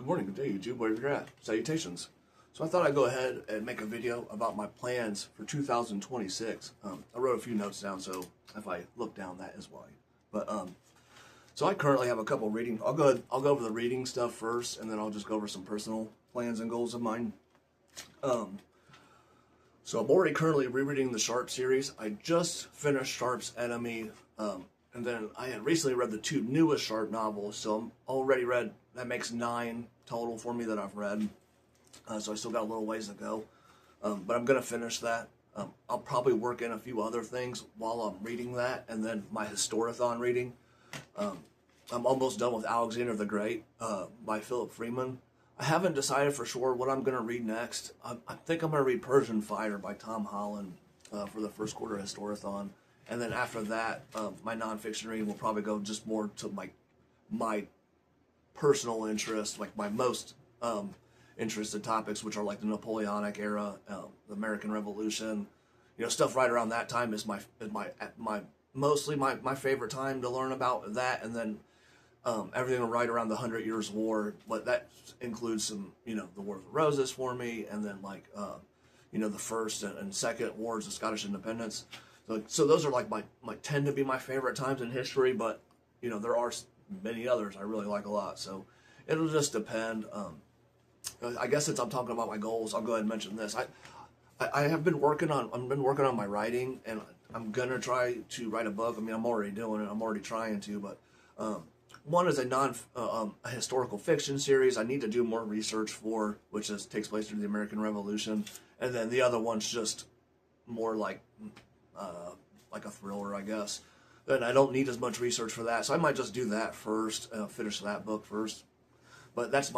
Good morning, good day, YouTube, wherever you're at. Salutations. So I thought I'd go ahead and make a video about my plans for 2026. I wrote a few notes down, so if I look down, that is why. But so I currently have a couple reading. I'll go over the reading stuff first, and then I'll just go over some personal plans and goals of mine. So I'm already currently rereading the Sharpe series. I just finished Sharpe's Enemy, and then I had recently read the two newest Sharpe novels. So I'm already read. That makes 9 total for me that I've read. So I still got a little ways to go, but I'm gonna finish that. I'll probably work in a few other things while I'm reading that, and then my Historathon reading. I'm almost done with Alexander the Great by Philip Freeman. I haven't decided for sure what I'm going to read next. I think I'm going to read Persian Fire by Tom Holland for the first quarter Historathon. And then after that, my nonfiction reading will probably go just more to my personal interest, like my most interested topics, which are like the Napoleonic era, the American Revolution. Stuff right around that time is my mostly my favorite time to learn about that, and then everything right around the 100 Years' War, but that includes some, the War of the Roses for me, and then the first and second wars of Scottish independence. So those are like my tend to be my favorite times in history, but there are many others I really like a lot. So it'll just depend. I guess since I'm talking about my goals, I'll go ahead and mention this. I've been working on my writing, and I'm gonna try to write a book. I mean, I'm already doing it. I'm already trying to, but one is a historical fiction series I need to do more research for, which takes place during the American Revolution, and then the other one's just more like a thriller, I guess. And I don't need as much research for that, so I might just do that first, finish that book first. But that's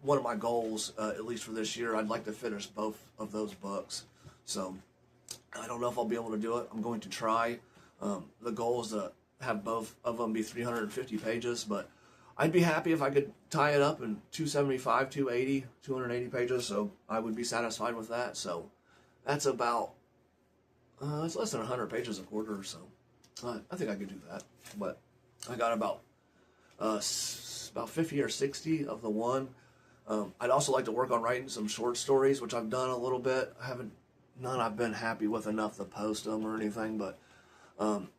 one of my goals, at least for this year. I'd like to finish both of those books. So I don't know if I'll be able to do it. I'm going to try. The goal is to have both of them be 350 pages, but I'd be happy if I could tie it up in 275, 280, 280 pages, so I would be satisfied with that. So that's about, it's less than 100 pages a quarter, so I think I could do that. But I got about 50 or 60 of the one. I'd also like to work on writing some short stories, which I've done a little bit. None I've been happy with enough to post them or anything, but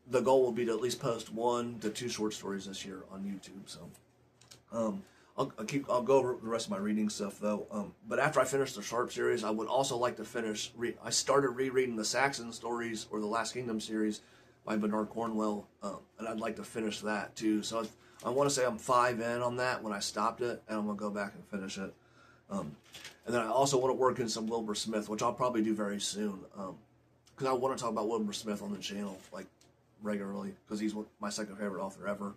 the goal will be to at least post 1 to 2 short stories this year on YouTube. So I'll go over the rest of my reading stuff though. But after I finish the Sharpe series, I would also like to finish. I started rereading the Saxon stories, or the Last Kingdom series by Bernard Cornwell, and I'd like to finish that too. So I want to say I'm 5 in on that when I stopped it, and I'm gonna go back and finish it. And then I also want to work in some Wilbur Smith, which I'll probably do very soon. Because I want to talk about Wilbur Smith on the channel, like, regularly, because he's my second favorite author ever.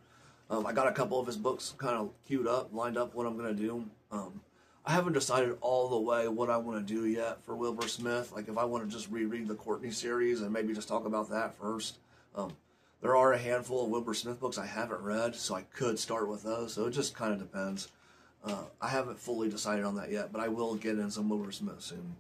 I got a couple of his books kind of queued up, lined up, what I'm going to do. I haven't decided all the way what I want to do yet for Wilbur Smith. Like, if I want to just reread the Courtney series and maybe just talk about that first. There are a handful of Wilbur Smith books I haven't read, so I could start with those. So it just kind of depends. I haven't fully decided on that yet, but I will get in some Wilbur Smith soon.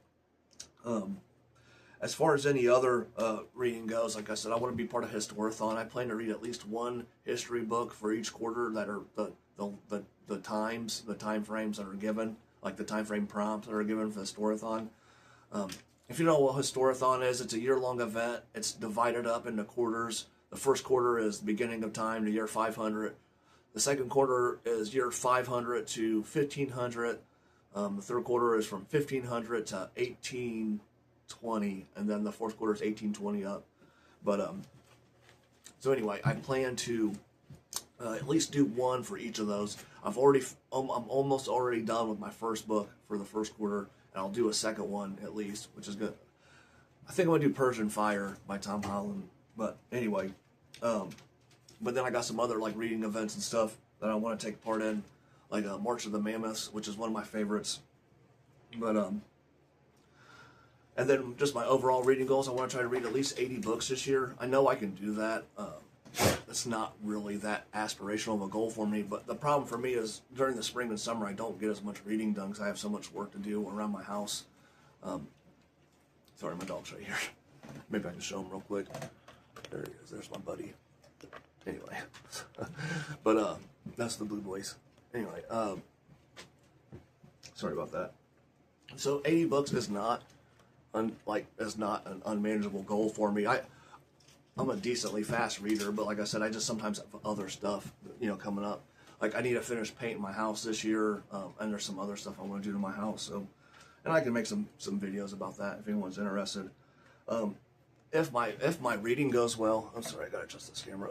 As far as any other reading goes, like I said, I want to be part of Historathon. I plan to read at least 1 history book for each quarter that are the time frames that are given, like the time frame prompts that are given for Historathon. If you know what Historathon is, it's a year-long event. It's divided up into quarters. The first quarter is the beginning of time to year 500. The second quarter is year 500 to 1500. The third quarter is from 1500 to 1820, and then the fourth quarter is 1820 up. But so anyway, I plan to at least do 1 for each of those. I'm almost already done with my first book for the first quarter, and I'll do a second one at least, which is good. I think I'm gonna do Persian Fire by Tom Holland. But anyway, but then I got some other like reading events and stuff that I want to take part in, like March of the Mammoths, which is one of my favorites. But and then just my overall reading goals, I want to try to read at least 80 books this year. I know I can do that. It's not really that aspirational of a goal for me, but the problem for me is during the spring and summer I don't get as much reading done because I have so much work to do around my house. Sorry, my dog's right here. Maybe I can show him real quick. There he is. There's my buddy. Anyway, but that's the Blue Boys. Anyway, Sorry about that. So 80 books is not an unmanageable goal for me. I'm a decently fast reader, but like I said, I just sometimes have other stuff, coming up. Like I need to finish painting my house this year, and there's some other stuff I want to do to my house. So, and I can make some videos about that if anyone's interested. If my reading goes well, I'm sorry, I gotta adjust this camera.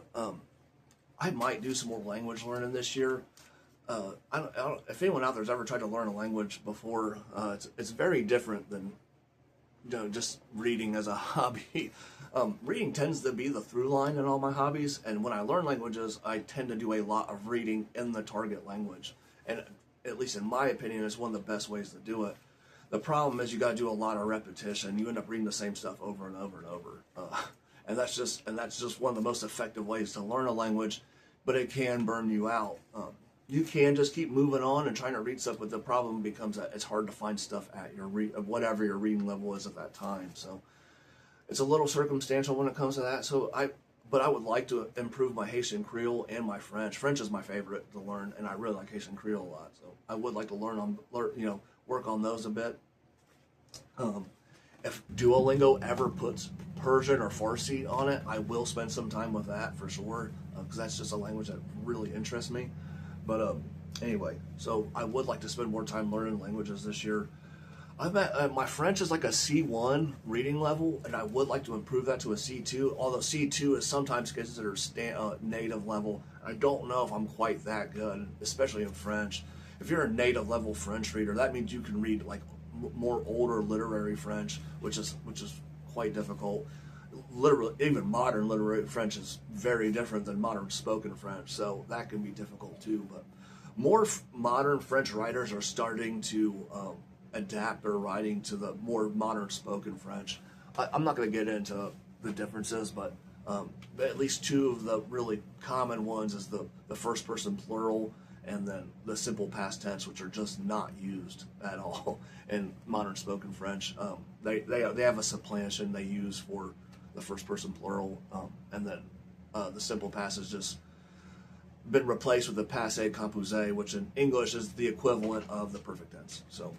I might do some more language learning this year. I don't, if anyone out there's ever tried to learn a language before, it's very different than just reading as a hobby. Reading tends to be the through line in all my hobbies, and when I learn languages, I tend to do a lot of reading in the target language, and at least in my opinion, it's one of the best ways to do it. The problem is you got to do a lot of repetition. You end up reading the same stuff over and over and over, and that's just one of the most effective ways to learn a language, but it can burn you out. You can just keep moving on and trying to read stuff, but the problem becomes that it's hard to find stuff at your whatever your reading level is at that time. So it's a little circumstantial when it comes to that. But I would like to improve my Haitian Creole and my French. French is my favorite to learn, and I really like Haitian Creole a lot. So I would like to work on those a bit. If Duolingo ever puts Persian or Farsi on it, I will spend some time with that for sure, because that's just a language that really interests me. But anyway, so I would like to spend more time learning languages this year. My French is like a C1 reading level, and I would like to improve that to a C2, although C2 is sometimes considered native level. I don't know if I'm quite that good, especially in French. If you're a native level French reader, that means you can read like more older literary French, which is quite difficult. Literally, even modern literary French is very different than modern spoken French, so that can be difficult too. But more modern French writers are starting to adapt their writing to the more modern spoken French. I'm not going to get into the differences, but at least two of the really common ones is the first person plural and then the simple past tense, which are just not used at all in modern spoken French. They have a supplantation they use for the first person plural, and then the simple past has just been replaced with the passé composé, which in English is the equivalent of the perfect tense. So,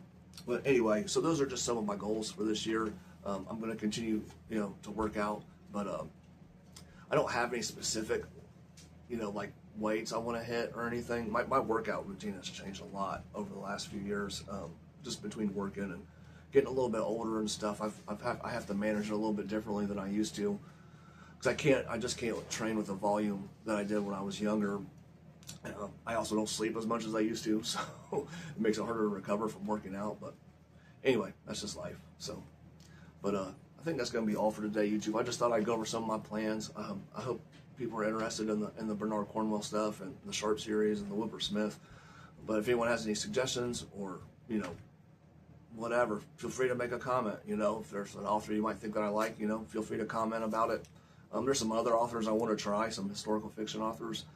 but anyway, so those are just some of my goals for this year. I'm going to continue, to work out, but I don't have any specific, like weights I want to hit or anything. My workout routine has changed a lot over the last few years, just between working and getting a little bit older and stuff. I have to manage it a little bit differently than I used to, because I just can't train with the volume that I did when I was younger. I also don't sleep as much as I used to, so it makes it harder to recover from working out. But anyway, that's just life. So, but I think that's going to be all for today, YouTube. I just thought I'd go over some of my plans. I hope people are interested in the Bernard Cornwell stuff and the Sharp series and the Wilbur Smith. But if anyone has any suggestions or whatever, feel free to make a comment. If there's an author you might think that I like, feel free to comment about it. There's some other authors I want to try, some historical fiction authors.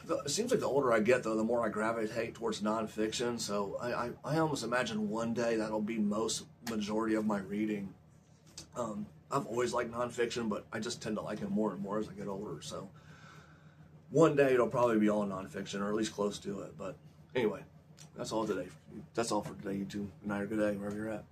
It seems like the older I get, though, the more I gravitate towards nonfiction. So I almost imagine one day that'll be majority of my reading. I've always liked nonfiction, but I just tend to like it more and more as I get older. So one day it'll probably be all nonfiction, or at least close to it. But anyway, that's all today. That's all for today, YouTube. Good night or good day, wherever you're at.